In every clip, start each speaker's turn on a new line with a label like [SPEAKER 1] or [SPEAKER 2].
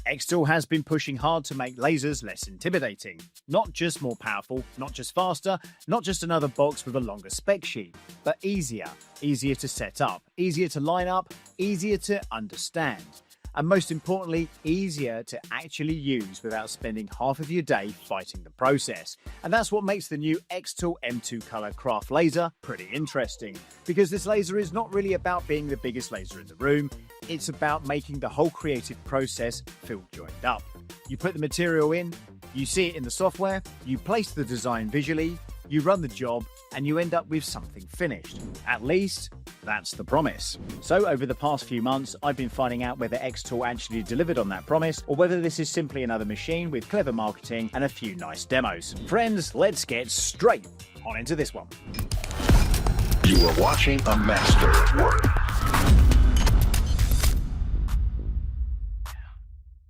[SPEAKER 1] xTool has been pushing hard to make lasers less intimidating. Not just more powerful, not just faster, not just another box with a longer spec sheet, but easier. Easier to set up, easier to line up, easier to understand. And most importantly, easier to actually use without spending half of your day fighting the process. And that's what makes the new xTool M2 Color Craft laser pretty interesting, because this laser is not really about being the biggest laser in the room, it's about making the whole creative process feel joined up. You put the material in, you see it in the software, you place the design visually, you run the job, and you end up with something finished. At least, that's the promise. So over the past few months, I've been finding out whether xTool actually delivered on that promise, or whether this is simply another machine with clever marketing and a few nice demos. Friends, let's get straight on into this one.
[SPEAKER 2] You are watching a master at work.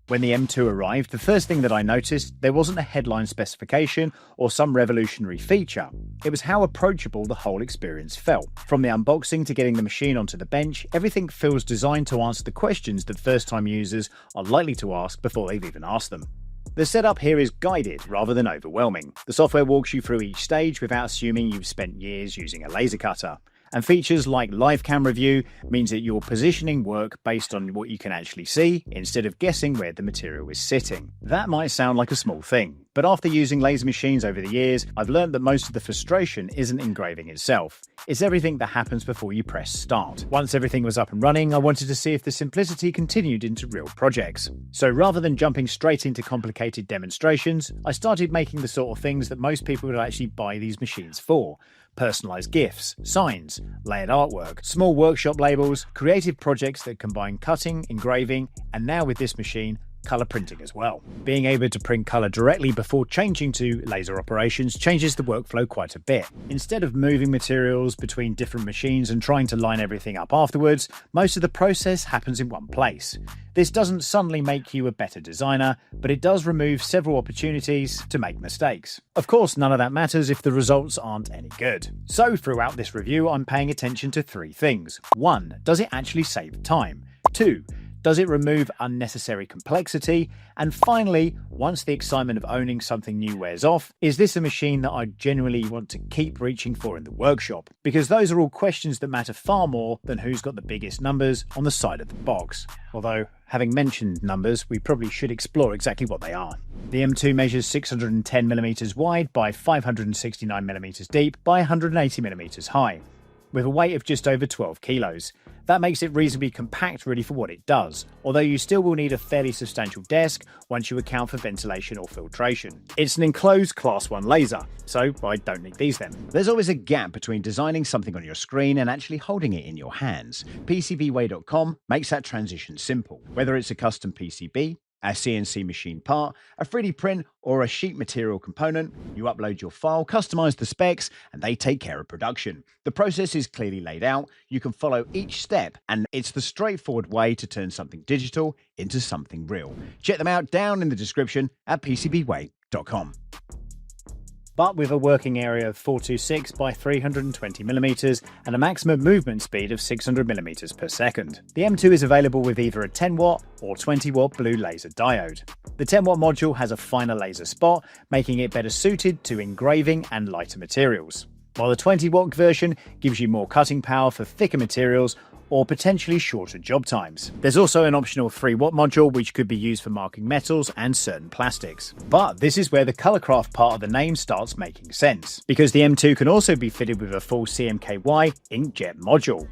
[SPEAKER 1] When the M2 arrived, the first thing that I noticed, there wasn't a headline specification or some revolutionary feature. It was how approachable the whole experience felt. From the unboxing to getting the machine onto the bench, everything feels designed to answer the questions that first-time users are likely to ask before they've even asked them. The setup here is guided rather than overwhelming. The software walks you through each stage without assuming you've spent years using a laser cutter. And features like live camera view means that you're positioning work based on what you can actually see instead of guessing where the material is sitting. That might sound like a small thing, but after using laser machines over the years, I've learned that most of the frustration isn't engraving itself. It's everything that happens before you press start. Once everything was up and running, I wanted to see if the simplicity continued into real projects. So rather than jumping straight into complicated demonstrations, I started making the sort of things that most people would actually buy these machines for. Personalized GIFs, signs, layered artwork, small workshop labels, creative projects that combine cutting, engraving, and now with this machine, color printing as well. Being able to print color directly before changing to laser operations changes the workflow quite a bit. Instead of moving materials between different machines and trying to line everything up afterwards, most of the process happens in one place. This doesn't suddenly make you a better designer, but it does remove several opportunities to make mistakes. Of course, none of that matters if the results aren't any good. So throughout this review, I'm paying attention to three things. 1. Does it actually save time? 2. Does it remove unnecessary complexity? And finally, once the excitement of owning something new wears off, is this a machine that I genuinely want to keep reaching for in the workshop? Because those are all questions that matter far more than who's got the biggest numbers on the side of the box. Although, having mentioned numbers, we probably should explore exactly what they are. The M2 measures 610mm wide by 569mm deep by 180mm high, with a weight of just over 12 kilos. That makes it reasonably compact really for what it does, although you still will need a fairly substantial desk once you account for ventilation or filtration. It's an enclosed Class 1 laser, so I don't need these then.
[SPEAKER 3] There's always a gap between designing something on your screen and actually holding it in your hands. PCBWay.com makes that transition simple. Whether it's a custom PCB, a CNC machine part, a 3D print, or a sheet material component, you upload your file, customize the specs, and they take care of production. The process is clearly laid out, you can follow each step, and it's the straightforward way to turn something digital into something real. Check them out down in the description at PCBWay.com.
[SPEAKER 1] But with a working area of 426 by 320mm and a maximum movement speed of 600mm per second. The M2 is available with either a 10W or 20W blue laser diode. The 10W module has a finer laser spot, making it better suited to engraving and lighter materials, while the 20W version gives you more cutting power for thicker materials or potentially shorter job times. There's also an optional 3W module which could be used for marking metals and certain plastics. But this is where the colorcraft part of the name starts making sense, because the M2 can also be fitted with a full CMYK inkjet module.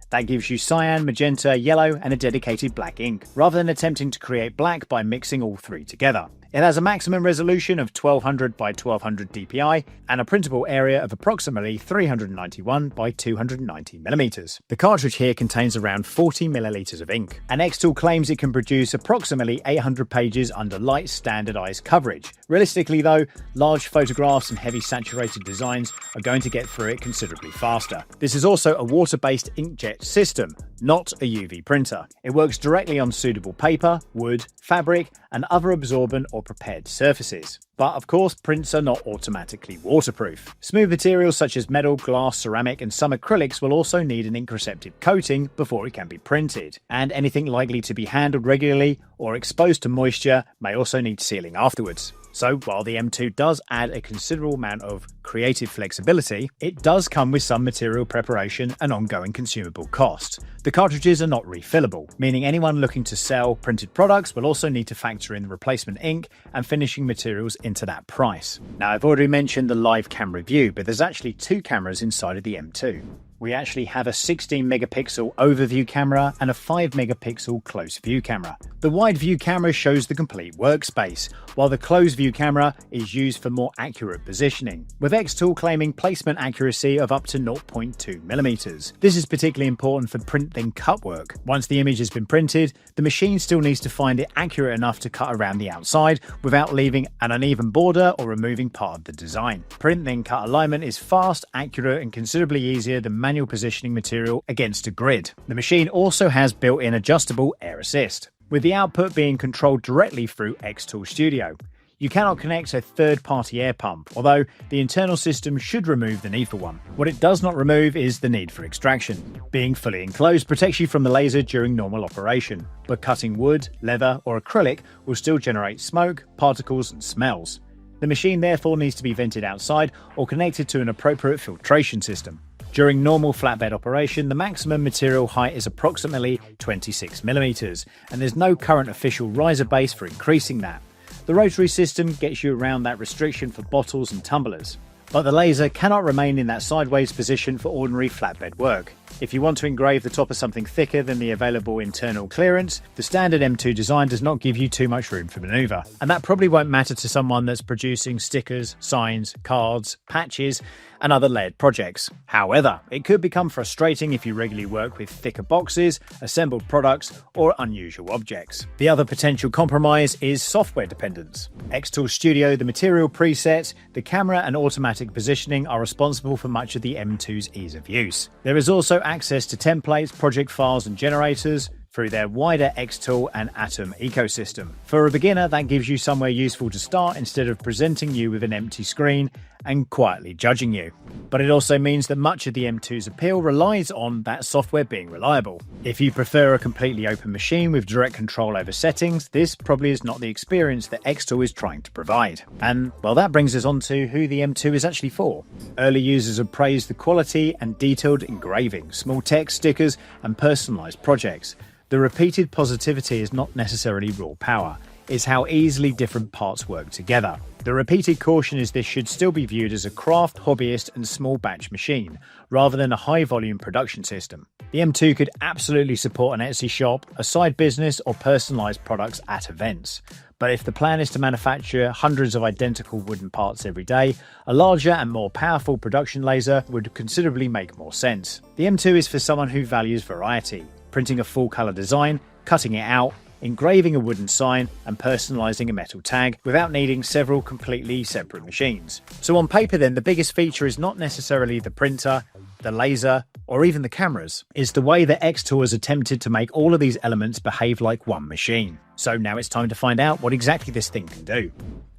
[SPEAKER 1] That gives you cyan, magenta, yellow, and a dedicated black ink, rather than attempting to create black by mixing all three together. It has a maximum resolution of 1200 by 1200 dpi and a printable area of approximately 391 by 290mm. The cartridge here contains around 40ml of ink, and xTool claims it can produce approximately 800 pages under light standardized coverage. Realistically though, large photographs and heavy saturated designs are going to get through it considerably faster. This is also a water-based inkjet system, not a UV printer. It works directly on suitable paper, wood, fabric, and other absorbent or prepared surfaces. But of course, prints are not automatically waterproof. Smooth materials such as metal, glass, ceramic, and some acrylics will also need an ink-receptive coating before it can be printed. And anything likely to be handled regularly or exposed to moisture may also need sealing afterwards. So while the M2 does add a considerable amount of creative flexibility, it does come with some material preparation and ongoing consumable cost. The cartridges are not refillable, meaning anyone looking to sell printed products will also need to factor in the replacement ink and finishing materials into that price. Now, I've already mentioned the live camera view, but there's actually two cameras inside of the M2. We actually have a 16 megapixel overview camera and a 5 megapixel close view camera. The wide view camera shows the complete workspace, while the close view camera is used for more accurate positioning, with xTool claiming placement accuracy of up to 0.2mm. This is particularly important for print then cut work. Once the image has been printed, the machine still needs to find it accurate enough to cut around the outside without leaving an uneven border or removing part of the design. Print then cut alignment is fast, accurate, and considerably easier than manual positioning material against a grid. The machine also has built-in adjustable air assist, with the output being controlled directly through xTool Studio. You cannot connect a third-party air pump, although the internal system should remove the need for one. What it does not remove is the need for extraction. Being fully enclosed protects you from the laser during normal operation, but cutting wood, leather, or acrylic will still generate smoke, particles, and smells. The machine therefore needs to be vented outside or connected to an appropriate filtration system. During normal flatbed operation, the maximum material height is approximately 26mm, and there's no current official riser base for increasing that. The rotary system gets you around that restriction for bottles and tumblers, but the laser cannot remain in that sideways position for ordinary flatbed work. If you want to engrave the top of something thicker than the available internal clearance, the standard M2 design does not give you too much room for maneuver, and that probably won't matter to someone that's producing stickers, signs, cards, patches, and other layered projects. However, it could become frustrating if you regularly work with thicker boxes, assembled products, or unusual objects. The other potential compromise is software dependence. xTool Studio, the material presets, the camera and automatic positioning are responsible for much of the M2's ease of use. There is also access to templates, project files, and generators through their wider xTool and Atomm ecosystem. For a beginner, that gives you somewhere useful to start instead of presenting you with an empty screen and quietly judging you. But it also means that much of the M2's appeal relies on that software being reliable. If you prefer a completely open machine with direct control over settings, this probably is not the experience that xTool is trying to provide. And, well, that brings us on to who the M2 is actually for. Early users have praised the quality and detailed engraving, small text, stickers, and personalized projects. The repeated positivity is not necessarily raw power, it's how easily different parts work together. The repeated caution is this should still be viewed as a craft, hobbyist, and small batch machine, rather than a high-volume production system. The M2 could absolutely support an Etsy shop, a side business, or personalized products at events. But if the plan is to manufacture hundreds of identical wooden parts every day, a larger and more powerful production laser would considerably make more sense. The M2 is for someone who values variety, printing a full-color design, cutting it out, engraving a wooden sign, and personalizing a metal tag without needing several completely separate machines. So on paper then, the biggest feature is not necessarily the printer, the laser, or even the cameras. It's the way that xTool has attempted to make all of these elements behave like one machine. So now it's time to find out what exactly this thing can do.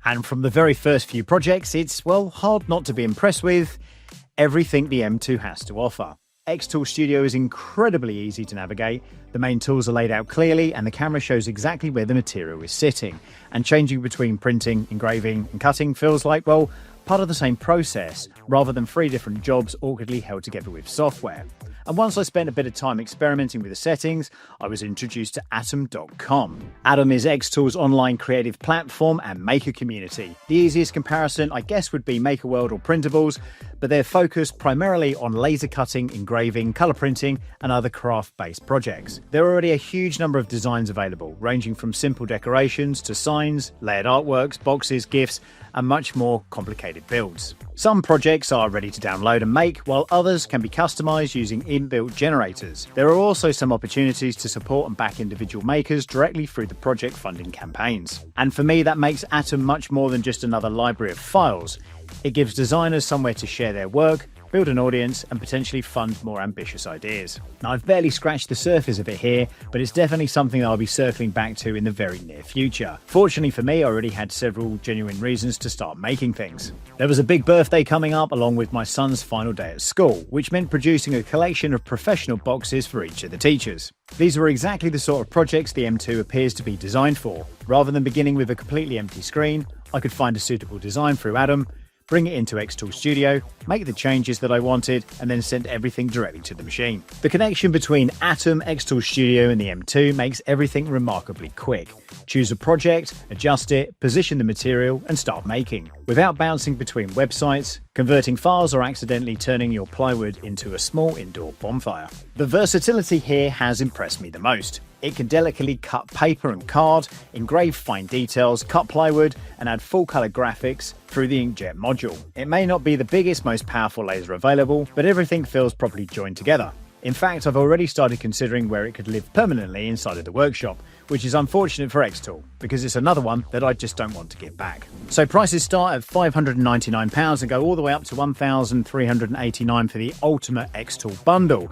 [SPEAKER 1] And from the very first few projects, it's, well, hard not to be impressed with everything the M2 has to offer. xTool Studio is incredibly easy to navigate. The main tools are laid out clearly, and the camera shows exactly where the material is sitting. And changing between printing, engraving, and cutting feels like, well, part of the same process, rather than 3 different jobs awkwardly held together with software. And once I spent a bit of time experimenting with the settings, I was introduced to Atomm.com. Atomm is xTool's online creative platform and maker community. The easiest comparison, I guess, would be MakerWorld or Printables, but they're focused primarily on laser cutting, engraving, color printing, and other craft-based projects. There are already a huge number of designs available, ranging from simple decorations to signs, layered artworks, boxes, GIFs, and much more complicated builds. Some projects are ready to download and make, while others can be customized using inbuilt generators. There are also some opportunities to support and back individual makers directly through the project funding campaigns. And for me, that makes Atomm much more than just another library of files. It gives designers somewhere to share their work, build an audience, and potentially fund more ambitious ideas. Now, I've barely scratched the surface of it here, but it's definitely something that I'll be circling back to in the very near future. Fortunately for me, I already had several genuine reasons to start making things. There was a big birthday coming up along with my son's final day at school, which meant producing a collection of professional boxes for each of the teachers. These were exactly the sort of projects the M2 appears to be designed for. Rather than beginning with a completely empty screen, I could find a suitable design through Atomm, bring it into xTool Studio, make the changes that I wanted, and then send everything directly to the machine. The connection between Atomm, xTool Studio, and the M2 makes everything remarkably quick. Choose a project, adjust it, position the material, and start making, without bouncing between websites, converting files, or accidentally turning your plywood into a small indoor bonfire. The versatility here has impressed me the most. It can delicately cut paper and card, engrave fine details, cut plywood, and add full-color graphics through the inkjet module. It may not be the biggest, most powerful laser available, but everything feels properly joined together. In fact, I've already started considering where it could live permanently inside of the workshop, which is unfortunate for xTool, because it's another one that I just don't want to give back. So prices start at £599 and go all the way up to £1,389 for the ultimate xTool bundle.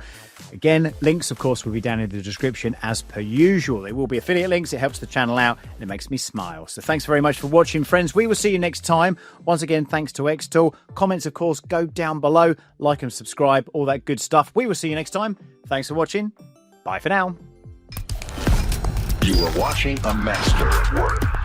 [SPEAKER 1] Again, links of course will be down in the description as per usual. There will be affiliate links, it helps the channel out and it makes me smile. So thanks very much for watching, friends. We will see you next time. Once again, thanks to xTool. Comments of course go down below, like and subscribe, all that good stuff. We will see you next time. Thanks for watching. Bye for now.
[SPEAKER 2] You are watching a master at work.